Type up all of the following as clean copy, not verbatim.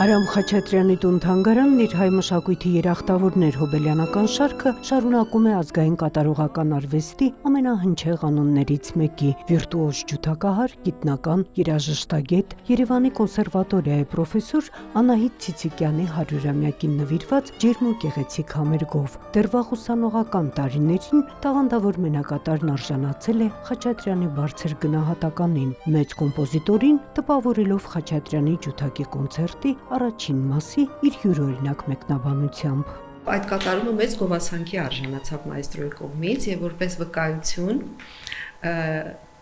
Արամ Խաչատրյանի տուն-թանգարանն իր հայ մշակույթի երախտավորներ հոբելյանական շարքը շարունակում է ազգային կատարողական արվեստի ամենահնչեղ անուններից մեկի, վիրտուոզ ջութակահար, գիտնական, երաժշտագետ, Երևանի կոնսերվատորիայի պրոֆեսոր Անահիտ Ցիցիկյանի 100-ամյակին նվիրված ջերմ ու գեղեցիկ համերգով։ Դեռ վաղուսանողական տարիներին տաղանդավոր մենակատարն արժանացել է Խաչատրյանի բարձր գնահատականին, մեծ կոմպոզիտորին տպավորելով Խաչատրյանի ջութակի կոնցերտի առաջին մասի իր յուրօրինակ մեկնաբանությամբ։ Այդ կատարումը մեծ գովասանքի արժանացավ մայստրոյի կողմից եւ որպես վկայություն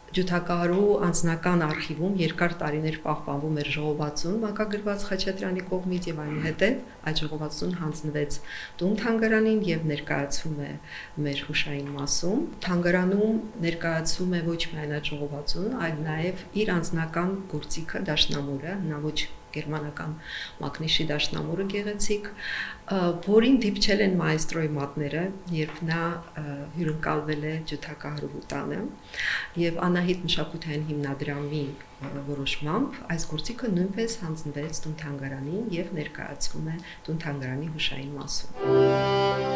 ջութակահարու անձնական արխիվում երկար տարիներ պահպանվում էր ժողովածուն մակագրված Խաչատրյանի կողմից եւ այնուհետեւ այդ ժողովածուն հանձնվեց տուն-թանգարանին եւ ներկայացվում է մեր հուշային մասում։ Թանգարանում ներկայացվում է ոչ միայն այդ ժողովածուն, այլ նաեւ իր անձնական գործիքը դաշնամուրը, հնաոճ գերմանական մակնիշի դաշնամուրը գեղեցիկ, որին դիպչել են մայստրոյի մատները, երբ նա հյուրընկալվել է ջութակահարու տանը, եւ Անահիտ մշակութային հիմնադրամի որոշմամբ այս գործիքը նույնպես հանձնվեց տուն-թանգարանին եւ ներկայացվում է տուն-թանգարանի հուշային մասում։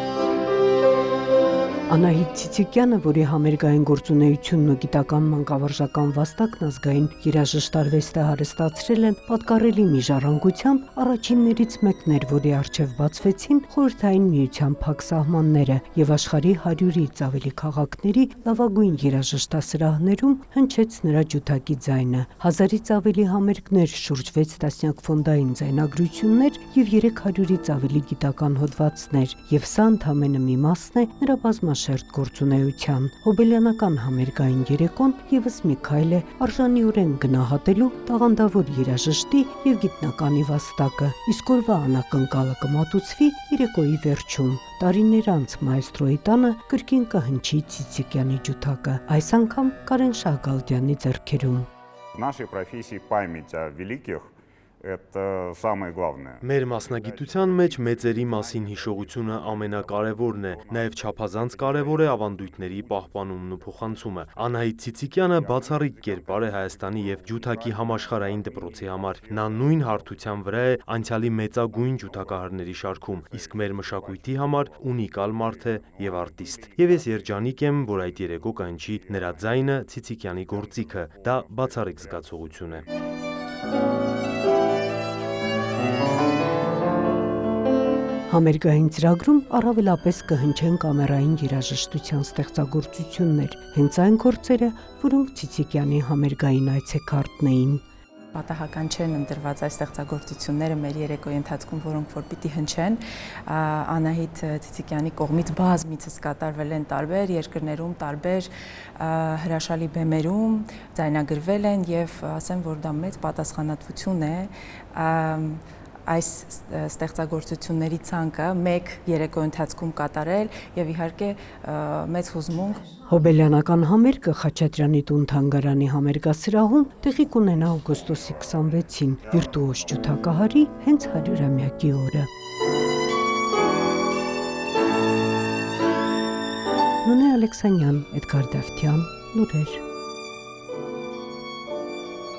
Անահիտ Ցիցիկյանը, որի համերգային գործունեությունն ու գիտական մանկավարժական վաստակն ազգային երաժշտարվեստը հարստացրել են պատկառելի մի ժառանգությամբ, առաջիններից մեկն էր, որի առջև բացվեցին Խորհրդային Միության փակ սահմանները եւ աշխարհի 100-ից ավելի քաղաքների լավագույն երաժշտասրահներում հնչեց նրա ջութակի ձայնը։ 1000-ից ավելի համերգներ, շուրջ 6 տասնյակ ֆոնդային ձայնագրություններ եւ 300-ից ավելի գիտական հոդվածներ, եւ սա ընդամենը մի մասն է նրա բազմաշերտ գործունեության։ Հոբելյանական համերգային երեկոն եւս մի քայլ է արժանիորեն գնահատելու տաղանդավոր երաժշտի եւ գիտնականի վաստակը, իսկ օրվա անակնկալը կմատուցվի երեկոյի վերջում։ Տարիներ անց մայստրոյի տանը կրկին կհնչի Ցիցիկյանի ջութակը, այս անգամ Կարեն Շահգալդյանի ձեռքերում։ Нашей профессии память о великих это самое главное. Մեր մասնագիտության մեջ մեծերի մասին հիշողությունը ամենակարևորն է, նաև չափազանց կարևոր է ավանդույթների պահպանումն ու փոխանցումը։ Անահիտ Ցիցիկյանը բացառիկ կերպար է Հայաստանի եւ ջութակի համաշխարհային դպրոցի համար։ Նա նույն հարթության վրա է անցյալի մեծագույն ջութակահարների շարքում, իսկ մեր մշակույթի համար ունիկալ մարդ է եւ արտիստ։ Եվ ես երջանիկ եմ, որ այդ երեկո կանչի նրա ձայնը Ցիցիկյանի գործիքը, դա բացառիկ զգացողություն է։ Համերգային ծրագրում առավելապես կհնչեն կամերային երաժշտության ստեղծագործություններ, հենց այն գործերը, որոնք Ցիցիկյանի համերգային այցեքարտն էին։ Պատահական չեն ընտրված այս ստեղծագործությունները մեր երեկոյի ընթացքում, որոնք որ պիտի հնչեն, Անահիտ Ցիցիկյանի կողմից բազմիցս կատարվել են տարբեր երկրներում, տարբեր հրաշալի բեմերում, ձայնագրվել են եւ ասեմ, որ դա մեծ պատասխանատվություն է այս ստեղծագործությունների ցանկը մեկ երեկոյի ընթացքում կատարել եւ իհարկե մեծ հուզմունք։ Հոբելյանական համերգը Խաչատրյանի տուն-թանգարանի համերգասրահում տեղի կունենա օգոստոսի 26-ին, վիրտուոզ ջութակահարի հենց 100-ամյակի օրը։ Նունե Ալեքսանյան, Էդգար Դավթյան, լուրեր։